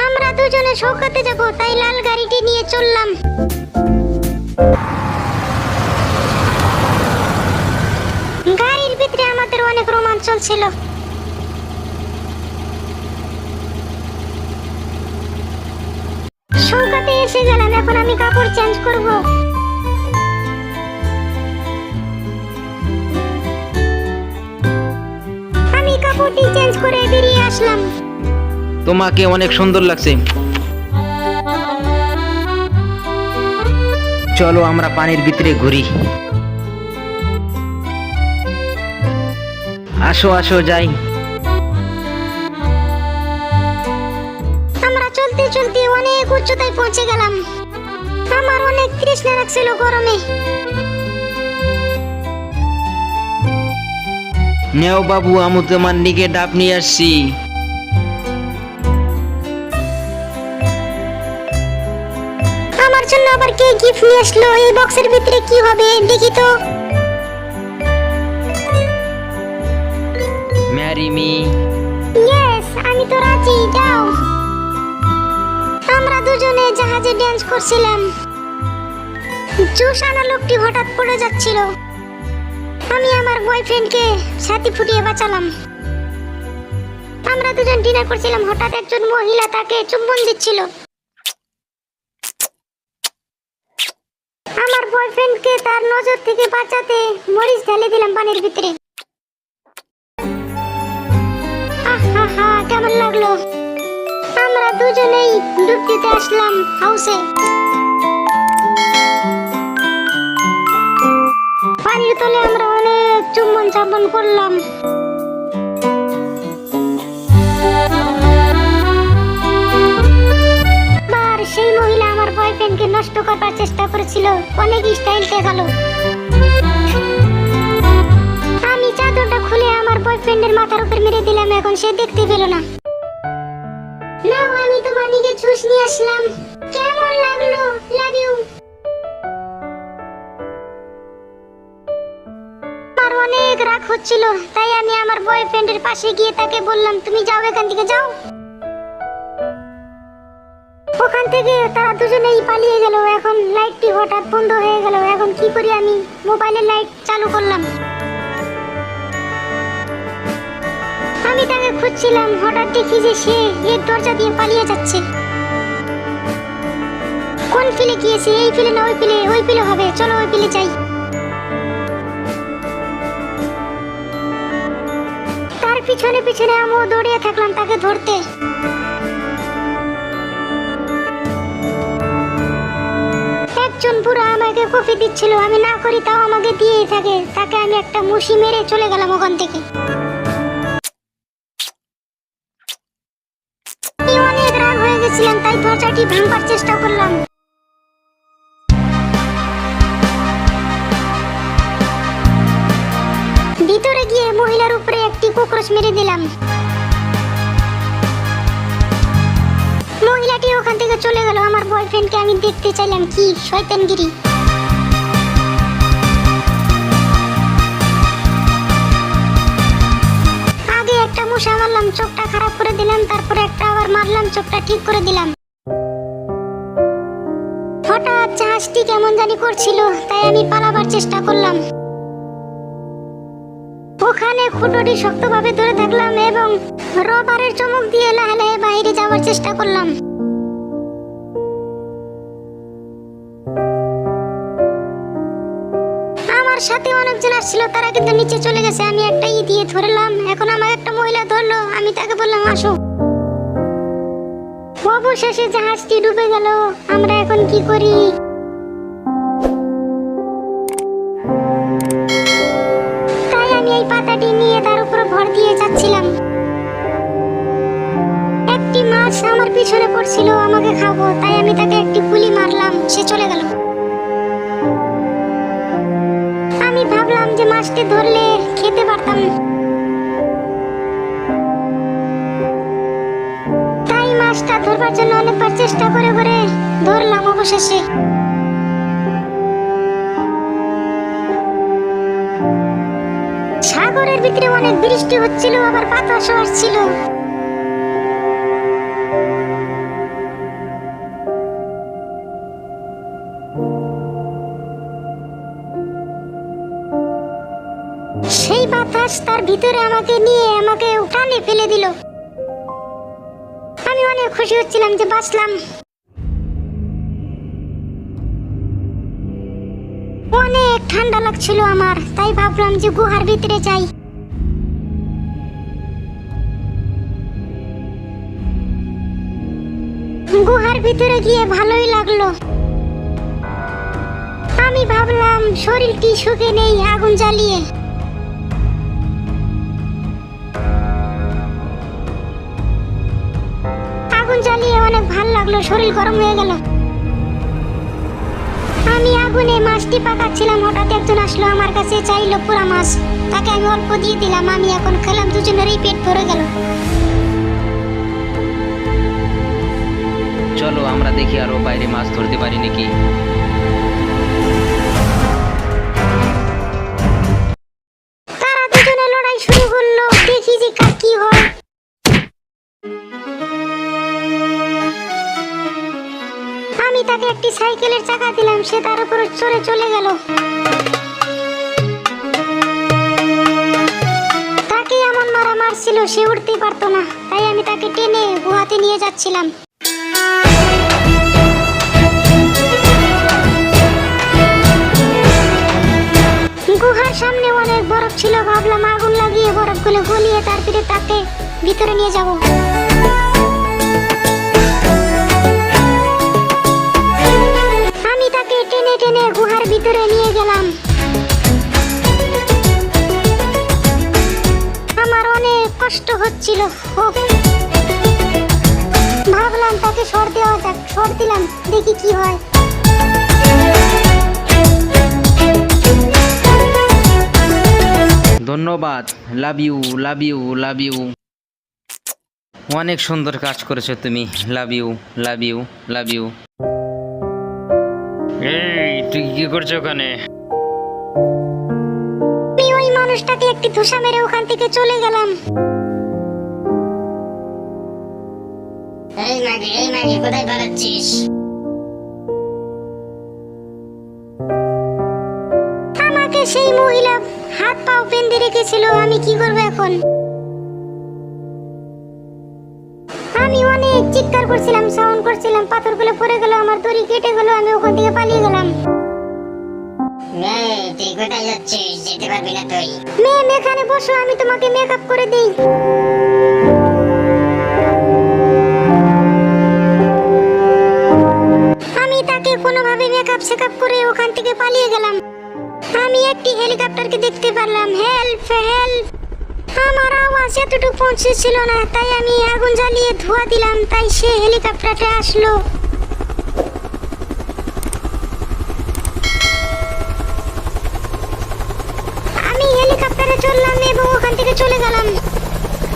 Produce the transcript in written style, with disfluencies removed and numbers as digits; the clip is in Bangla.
আমরা দুজনে সৌকাতে যাব, তাই লাল গাড়িটি নিয়ে চললাম। গাড়ির ভিতরে আমাদের অনেক রোমাঞ্চ চলছিল। সৌকাতে এসে গেলাম, এখন আমি কাপড় চেঞ্জ করব। আমি কাপড়টি চেঞ্জ করে বেরিয়ে আসলাম। তোমাকে অনেক সুন্দর লাগছে। চলো আমরা পানির ভিতরে ঘুরি। আসো আসো যাই। আমরা চলতে চলতে অনেক উচ্চতায় পৌঁছে গেলাম। আমার অনেক তৃষ্ণা লাগছিল গরমে। নেও বাবু, আমি তোমার নিকে ডাব নিয়ে আসছি। আমার জন্য আবার কে গিফট নিয়ে আসলো? এই বক্সের ভিতরে কি হবে দেখি তো। Marry me. ইয়েস, আমি তো রাজি, যাও। আমরা দুজনে জাহাজে ডান্স করছিলাম। জোশ আনা লোকটি হঠাৎ পড়ে যাচ্ছিল। আমি আমার বয়ফ্রেন্ডকে ছাতি ফুটিয়ে বাঁচালাম। আমরা দুজন ডিনার করছিলাম, হঠাৎ একজন মহিলা তাকে চুম্বন দিচ্ছিল। আমার বয়ফ্রেন্ডকে তার নজর থেকে বাঁচাতে মরিচ ঢেলে দিলাম পানির ভিতরে। আহা, কেমন লাগলো। আমরা দুজনেই ডুব দিতে আসলাম হাউসে। পানির তলে আমরা অনেক চুম্বন চাম্বন করলাম। সেই মহিলা আমার বয়ফ্রেন্ডকে নষ্ট করার চেষ্টা করেছিল, অনেক স্টাইল দেখালো। আমি চাদরটা খুলে আমার বয়ফ্রেন্ডের মাথার উপর মেরে দিলাম, এখন সে দেখতে পেল না। নাও, আমি তোমার নিকে জুস নিয়ে আসলাম। কেমন লাগলো? Love you. আমার অনেক রাগ হচ্ছিল, তাই আমি আমার বয়ফ্রেন্ডের পাশে গিয়ে তাকে বললাম, তুমি যাও, এখান থেকে যাও। ওখান থেকে তারা দুজনেই পালিয়ে গেল। এখন লাইটটি হঠাৎ বন্ধ হয়ে গেল। এখন কি করি? আমি মোবাইলের লাইট চালু করলাম। আমি তাকে খুঁজছিলাম, হঠাৎ দেখি যে সে এই দরজা দিয়ে পালিয়ে যাচ্ছে। কোন ফিলে গিয়েছে? এই ফিলে না ওই ফিলে? ওই ফিলে হবে, চলো ওই ফিলে যাই। তার পিছনে পিছনে আমিও দৌড়িয়ে থাকলাম তাকে ধরতে। একজন বুড়া আমাকে কফি দিচ্ছিল, আমি না করি তাও আমাকে দিয়েই থাকে। তাকে আমি একটা মুশি মেরে চলে গেলাম ওখান থেকে। আমি অনেক রাগ হয়ে গেছিলাম, তাই দরজাটি ভাঙবার চেষ্টা করলাম। ভিতরে গিয়ে মহিলার উপরে একটি কোকরোচ মেরে দিলাম। মহিলাটি ওখান থেকে চলে গেল। আমার বয়ফ্রেন্ডকে আমি দেখতে চাইলাম, কি শয়তানগিরি। আগে একটা মশা মারলাম, চোখটা খারাপ করে দিলাম, তারপরে একটা আবার মারলাম, চোখটা ঠিক করে দিলাম। হঠাৎ জাহাজটি কেমন জানি করছিল, তাই আমি পালাবার চেষ্টা করলাম। ওখানে খুঁটোটি শক্তভাবে ধরে থাকলাম এবং রবারের চমক দিয়ে লাহে লাহে বাইরে যাওয়ার চেষ্টা করলাম। আমার সাথে অনেকজন আসছিল, তারা কিন্তু নিচে চলে গেছে। আমি একটা দিয়ে ধরলাম। এখন আমার একটা মহিলা ধরলো, আমি তাকে বললাম আসো। অবশেষে জাহাজটি ডুবে গেল। আমরা এখন কি করি? তাই আমি এই পাতাটি নিয়ে তার উপর ভর দিয়ে যাচ্ছিলাম। একটি মাছ আমার পিছনে পড়ছিল, আমাকে খাবো, তাই আমি তাকে একটি গুলি মারলাম, সে চলে গেল। আমি ভাবলাম যে মাছটি ধরলে খেতে পারতাম, তাই মাছটা ধরবার জন্য অনেকবার চেষ্টা করে করে ধরলাম। অবশেষে সাগরের ভিতরে অনেক বৃষ্টি হচ্ছিল, আবার বাতাসও আসছিল। রাস্তার ভিতরে আমাকে নিয়ে আমাকে টানে ফেলে দিল। আমি অনেক খুশি হচ্ছিলাম যে বাঁচলাম। অনেক ঠান্ডা লাগছিল আমার, তাই ভাবলাম যে গুহার ভিতরে যাই। গুহার ভিতরে গিয়ে ভালোই লাগলো। আমি ভাবলাম শরীরটি শুকে নেই আগুন জ্বালিয়ে। আগুন জ্বালিয়ে অনেক ভালো লাগলো, শরীর গরম হয়ে গেল। আমি আগুনে মাছটি পাকাচ্ছিলাম, হঠাৎ একজন আসলো আমার কাছে, চাইলো পুরা মাছ। তাকে আমি অল্প দিয়ে দিলাম। আমি এখন খেলাম, দুজনেরই পেট ভরে গেল। চলো আমরা দেখি আরো বাইরে মাছ ধরতে পারি নাকি। তারা দুজনে লড়াই শুরু করলো, দেখি যে কার কি হয়। আমি তাকে একটি সাইকেলের চাকা দিলাম, সে তার উপরে চড়ে চলে গেল। তাকে এমন মারা মারছিল, সে উঠতে পারতো না, তাই আমি তাকে টেনে গুহাতে নিয়ে যাচ্ছিলাম। গুহার সামনে অনেক বরফ ছিল, ভাবলাম আগুন লাগিয়ে বরফগুলো গলিয়ে তারপরে তাকে ভিতরে নিয়ে যাব। আমি তাকে টেনে টেনে গুহার ভিতরে নিয়ে গেলাম। আমার অনেক কষ্ট হচ্ছিল। ভাবলাম তাকে সর দেওয়া যাক, সর দিলাম, দেখি কি হয়। ধন্যবাদ, love you, love you, love you. অনেক সুন্দর কাজ করেছো তুমি। Love you, love you, love you. এই তুই কি করছো ওখানে? আমি ওই মানুষটাকে একটি ধুসা মেরে ওখান থেকে চলে গেলাম। এই মাগি কোথায় পালাচ্ছিস? আমাকে সেই মহিলা হাত পাও বেঁধে রেখেছিল, আমি কি করব এখন? আমি অনেক চিৎকার করছিলাম, সাউন্ড করছিলাম, পাথরগুলো পড়ে গেল, আমার দড়ি কেটে গেল, আমি ওখান থেকে পালিয়ে গেলাম। এই তুই কোথায় যাচ্ছিস? যেতে পারবি না তুই। ম্যাম এখানে বসো, আমি তোমাকে মেকআপ করে দেই। আমি তাকে কোনোভাবে মেকআপ সেকআপ করে ওখান থেকে পালিয়ে গেলাম। আমি একটি হেলিকপ্টারকে দেখতে পারলাম। Help help! আমার আওয়াজ এতটুকু পৌঁছেছিল না, তাই আমি আগুন জ্বালিয়ে ধোঁয়া দিলাম, তাই সে হেলিকপ্টারটা আসলো।